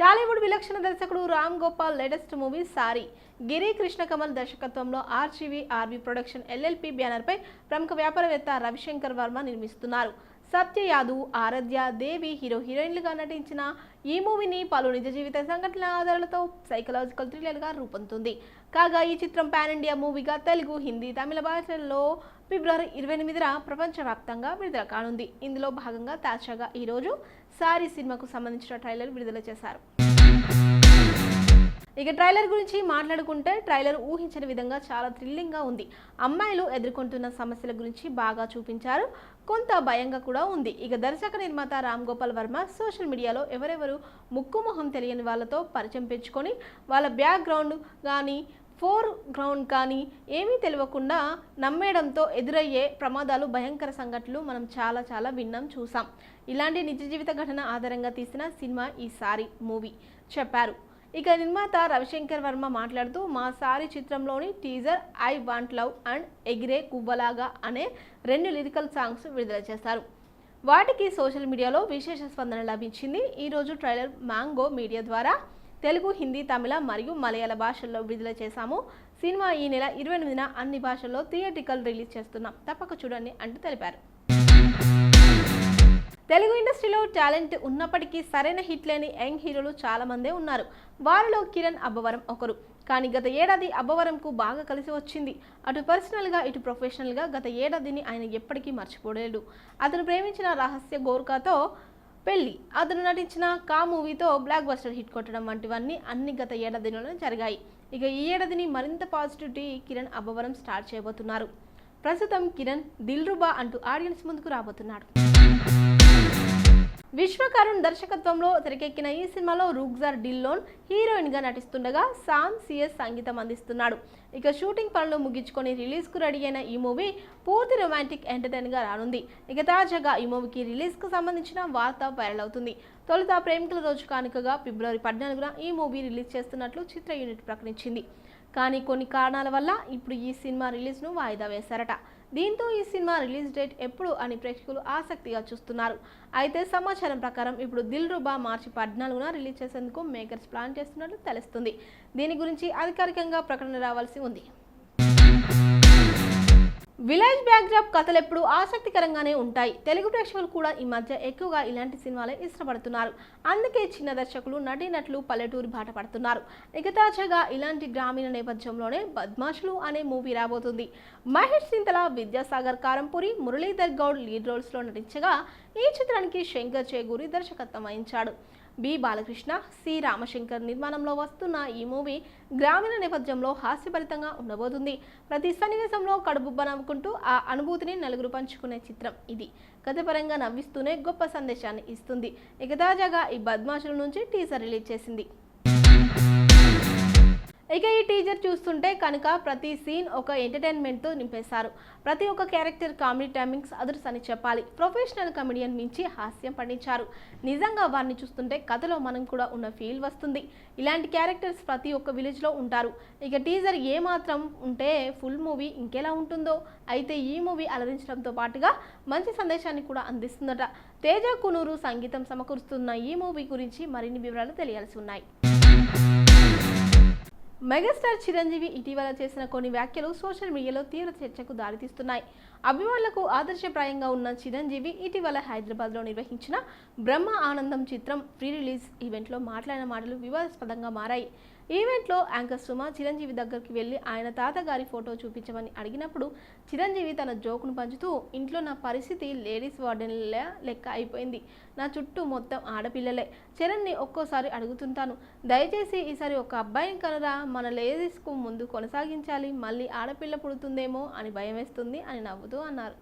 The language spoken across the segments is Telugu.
టాలీవుడ్ విలక్షణ దర్శకుడు రామ్ గోపాల్ లేటెస్ట్ మూవీ సారీ గిరి కృష్ణ కమల్ దర్శకత్వంలో ఆర్వి ప్రొడక్షన్ ఎల్ఎల్పి బ్యానర్ పై ప్రముఖ వ్యాపారవేత్త రవిశంకర్ వర్మ నిర్మిస్తున్నారు. సత్య యాదవ్, ఆరాధ్య దేవి హీరోయిన్లుగా నటించిన ఈ మూవీని పలు నిజ జీవిత సంఘటనల ఆధారాలతో సైకలాజికల్ థ్రిల్లర్ గా రూపొందుతుంది. కాగా ఈ చిత్రం పాన్ ఇండియా మూవీగా తెలుగు, హిందీ, తమిళ భాషల్లో ఫిబ్రవరి 28న ప్రపంచవ్యాప్తంగా విడుదల కానుంది. ఇందులో భాగంగా తాజాగా ఈ రోజు సారీ సినిమాకు సంబంధించిన ట్రైలర్ విడుదల చేశారు. ఇక ట్రైలర్ గురించి మాట్లాడుకుంటే ట్రైలర్ ఊహించని విధంగా చాలా థ్రిల్లింగ్ గా ఉంది. అమ్మాయిలు ఎదుర్కొంటున్న సమస్యల గురించి బాగా చూపించారు. కొంత భయంగా కూడా ఉంది. ఇక దర్శక నిర్మాత రామ్ గోపాల్ వర్మ సోషల్ మీడియాలో ఎవరెవరు ముక్కు మొహం తెలియని వాళ్ళతో పరిచయం పెంచుకొని వాళ్ళ బ్యాక్గ్రౌండ్ కానీ గ్రౌండ్ కానీ ఏమీ తెలియకుండా నమ్మేయడంతో ఎదురయ్యే ప్రమాదాలు, భయంకర సంఘటనలు మనం చాలా విన్నాం, చూసాం. ఇలాంటి నిజ జీవిత ఘటన ఆధారంగా తీసిన సినిమా ఈ సారీ మూవీ చెప్పారు. ఇక నిర్మాత రవిశంకర్ వర్మ మాట్లాడుతూ, మా సారీ చిత్రంలోని teaser I want love and ఎగిరే గువ్వలాగా అనే 2 లిరికల్ సాంగ్స్ విడుదల చేశారు. వాటికి సోషల్ మీడియాలో విశేష స్పందన లభించింది. ఈరోజు ట్రైలర్ మ్యాంగో మీడియా ద్వారా తెలుగు, హిందీ, తమిళ మరియు మలయాళ భాషల్లో విడుదల చేశాము. సినిమా ఈ నెల 28న అన్ని భాషల్లో థియేట్రికల్ రిలీజ్ చేస్తున్నాం, తప్పక చూడండి అంటూ తెలిపారు. తెలుగు ఇండస్ట్రీలో టాలెంట్ ఉన్నప్పటికీ సరైన హిట్ లేని యంగ్ హీరోలు చాలా మందే ఉన్నారు. వారిలో కిరణ్ అబ్బవరం ఒకరు. కానీ గత ఏడాది అబ్బవరంకు బాగా కలిసి వచ్చింది. అటు పర్సనల్గా, ఇటు ప్రొఫెషనల్గా గత ఏడాదిని ఆయన ఎప్పటికీ మర్చిపోలేడు. అతను ప్రేమించిన రహస్య గోర్ఖాతో పెళ్లి, అతను నటించిన కా మూవీతో బ్లాక్ బస్టర్ హిట్ కొట్టడం వంటివన్నీ అన్ని గత ఏడాదిలోనే జరిగాయి. ఇక ఈ ఏడాదిని మరింత పాజిటివిటీ కిరణ్ అబ్బవరం స్టార్ట్ చేయబోతున్నారు. ప్రస్తుతం కిరణ్ దిల్రుబా అంటూ ఆడియన్స్ ముందుకు రాబోతున్నాడు. విశ్వకరుణ్ దర్శకత్వంలో తెరకెక్కిన ఈ సినిమాలో రుగ్జార్ డిల్లోన్ హీరోయిన్ గా నటిస్తుండగా సామ్ సిఎస్ సంగీతం అందిస్తున్నాడు. ఇక షూటింగ్ పనులు ముగించుకొని రిలీజ్ కు రెడీ అయిన ఈ మూవీ పూర్తి రొమాంటిక్ ఎంటర్టైన్ గా రానుంది. ఇక తాజాగా ఈ మూవీకి రిలీజ్ కు సంబంధించిన వార్త వైరల్ అవుతుంది. తొలుత ప్రేమికుల రోజు కానుకగా ఫిబ్రవరి 14న ఈ మూవీ రిలీజ్ చేస్తున్నట్లు చిత్ర యూనిట్ ప్రకటించింది. కానీ కొన్ని కారణాల వల్ల ఇప్పుడు ఈ సినిమా రిలీజ్ ను వాయిదా వేశారట. దీంతో ఈ సినిమా రిలీజ్ డేట్ ఎప్పుడు అని ప్రేక్షకులు ఆసక్తిగా చూస్తున్నారు. అయితే సమాచారం ప్రకారం ఇప్పుడు దిల్రుబా మార్చి 14న రిలీజ్ చేసేందుకు మేకర్స్ ప్లాన్ చేస్తున్నట్లు తెలుస్తుంది. దీని గురించి అధికారికంగా ప్రకటన రావాల్సి ఉంది. విలేజ్ బ్యాక్డ్రాప్ కథలు ఎప్పుడు ఆసక్తికరంగానే ఉంటాయి. తెలుగు ప్రేక్షకులు కూడా ఈ మధ్య ఎక్కువగా ఇలాంటి సినిమాలే ఇష్టపడుతున్నారు. అందుకే చిన్న దర్శకులు, నటీనటులు పల్లెటూరి బాట పడుతున్నారు. ఇక తాజాగా ఇలాంటి గ్రామీణ నేపథ్యంలోనే బద్మాషులు అనే మూవీ రాబోతుంది. మహేష్ సింతల, విద్యాసాగర్ కారంపూరి, మురళీధర్ గౌడ్ లీడ్ రోల్స్ లో నటించగా ఈ చిత్రానికి శంకర్ చేగూరి దర్శకత్వం వహించాడు. బి బాలకృష్ణ, సి రామశంకర్ నిర్మాణంలో వస్తున్న ఈ మూవీ గ్రామీణ నేపథ్యంలో హాస్యభరితంగా ఉండబోతుంది. ప్రతి సన్నివేశంలో కడుపుబ్బ నవ్వుకుంటూ ఆ అనుభూతిని నలుగురు పంచుకునే చిత్రం ఇది. కథపరంగా నవ్విస్తూనే గొప్ప సందేశాన్ని ఇస్తుంది. ఇక తాజాగా ఈ బద్మాషుల నుంచి టీజర్ రిలీజ్ చేసింది. ఇక ఈ టీజర్ చూస్తుంటే కనుక ప్రతి సీన్ ఒక ఎంటర్టైన్మెంట్తో నింపేశారు. ప్రతి ఒక్క క్యారెక్టర్ కామెడీ టైమింగ్స్ అదర్స్ అని చెప్పాలి. ప్రొఫెషనల్ కమెడియన్ మించి హాస్యం పండించారు. నిజంగా వారిని చూస్తుంటే కథలో మనం కూడా ఉన్న ఫీల్ వస్తుంది. ఇలాంటి క్యారెక్టర్స్ ప్రతి ఒక్క విలేజ్లో ఉంటారు. ఇక టీజర్ ఏమాత్రం ఉంటే ఫుల్ మూవీ ఇంకెలా ఉంటుందో. అయితే ఈ మూవీ అలరించడంతో పాటుగా మంచి సందేశాన్ని కూడా అందిస్తుందట. తేజ కునూరు సంగీతం సమకూరుస్తున్న ఈ మూవీ గురించి మరిన్ని వివరాలు తెలియాల్సి ఉన్నాయి. మెగాస్టార్ చిరంజీవి ఇటీవల చేసిన కొన్ని వ్యాఖ్యలు సోషల్ మీడియాలో తీవ్ర చర్చకు దారితీస్తున్నాయి. అభిమానులకు ఆదర్శప్రాయంగా ఉన్న చిరంజీవి ఇటీవల హైదరాబాద్లో నిర్వహించిన బ్రహ్మ ఆనందం చిత్రం ప్రీ రిలీజ్ ఈవెంట్లో మాట్లాడిన మాటలు వివాదాస్పదంగా మారాయి. ఈవెంట్లో యాంకర్ సుమ చిరంజీవి దగ్గరికి వెళ్లి ఆయన తాతగారి ఫోటో చూపించమని అడిగినప్పుడు చిరంజీవి తన జోకును పంచుతూ, ఇంట్లో నా పరిస్థితి లేడీస్ వార్డెన్ల లెక్క అయిపోయింది. నా చుట్టూ మొత్తం ఆడపిల్లలే. చరణ్ని ఒక్కోసారి అడుగుతుంటాను, దయచేసి ఈసారి ఒక అబ్బాయిని కనరా, మన లేడీస్కు ముందు కొనసాగించాలి, మళ్ళీ ఆడపిల్ల పుడుతుందేమో అని భయం వేస్తుంది అని నవ్వుతూ అన్నారు.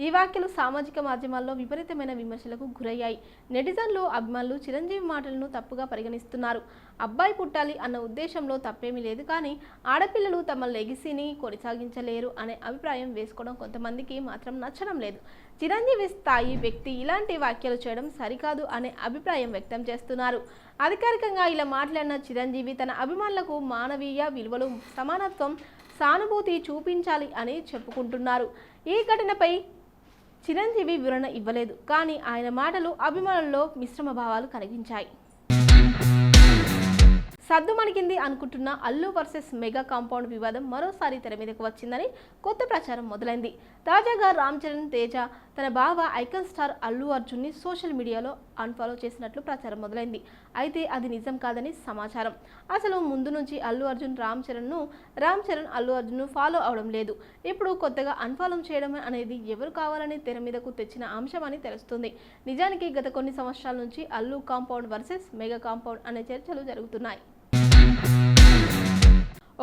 ఈ వ్యాఖ్యలు సామాజిక మాధ్యమాల్లో విపరీతమైన విమర్శలకు గురయ్యాయి. నెటిజన్లు, అభిమానులు చిరంజీవి మాటలను తప్పుగా పరిగణిస్తున్నారు. అబ్బాయి పుట్టాలి అన్న ఉద్దేశంలో తప్పేమీ లేదు, కానీ ఆడపిల్లలు తమ లెగసీని కొనసాగించలేరు అనే అభిప్రాయం వేసుకోవడం కొంతమందికి మాత్రం నచ్చడం లేదు. చిరంజీవి స్థాయి వ్యక్తి ఇలాంటి వ్యాఖ్యలు చేయడం సరికాదు అనే అభిప్రాయం వ్యక్తం చేస్తున్నారు. అధికారికంగా ఇలా మాట్లాడిన చిరంజీవి తన అభిమానులకు మానవీయ విలువలు, సమానత్వం, సానుభూతి చూపించాలి అని చెప్పుకుంటున్నారు. ఈ ఘటనపై చిరంజీవి వివరణ ఇవ్వలేదు, కానీ ఆయన మాటలు అభిమానుల్లో మిశ్రమ భావాలు కలిగించాయి. సద్దుమణిగింది అనుకుంటున్న అల్లు వర్సెస్ మెగా కాంపౌండ్ వివాదం మరోసారి తెర మీదకు వచ్చిందని కొత్త ప్రచారం మొదలైంది. తాజాగా రామ్ చరణ్ తేజ తన బావ ఐకాన్ స్టార్ అల్లు అర్జున్ని సోషల్ మీడియాలో అన్ఫాలో చేసినట్లు ప్రచారం మొదలైంది. అయితే అది నిజం కాదని సమాచారం. అసలు ముందు నుంచి అల్లు అర్జున్ రామ్ చరణ్ అల్లు అర్జున్ను ఫాలో అవడం లేదు. ఇప్పుడు కొత్తగా అన్ఫాలో చేయడం అనేది ఎవరు కావాలని తెర మీదకు తెచ్చిన అంశమని తెలుస్తుంది. నిజానికి గత కొన్ని సంవత్సరాల నుంచి Allu compound versus mega compound అనే చర్చలు జరుగుతున్నాయి.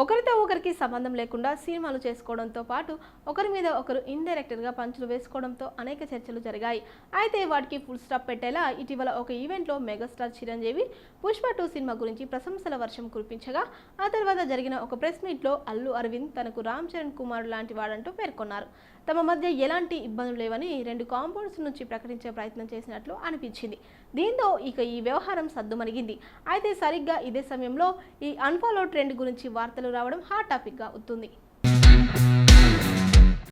ఒకరితో ఒకరికి సంబంధం లేకుండా సినిమాలు చేసుకోవడంతో పాటు ఒకరి మీద ఒకరు ఇండైరెక్ట్గా పంచులు వేసుకోవడంతో అనేక చర్చలు జరిగాయి. అయితే వాటికి ఫుల్ స్టాప్ పెట్టేలా ఇటీవల ఒక ఈవెంట్లో మెగాస్టార్ చిరంజీవి పుష్ప 2 సినిమా గురించి ప్రశంసల వర్షం కురిపించగా, ఆ తర్వాత జరిగిన ఒక ప్రెస్ మీట్లో అల్లు అరవింద్ తనకు రామ్ చరణ్ కుమారుడు లాంటి వాడంటూ పేర్కొన్నారు. తమ మధ్య ఎలాంటి ఇబ్బందులు లేవని 2 కాంపౌండ్స్ నుంచి ప్రకటించే ప్రయత్నం చేసినట్లు అనిపించింది. దీంతో ఇక ఈ వ్యవహారం సద్దుమణిగింది. అయితే సరిగ్గా ఇదే సమయంలో ఈ అన్ఫాలో ట్రెండ్ గురించి వార్తలు రావడం హాట్ టాపిక్గా అవుతుంది.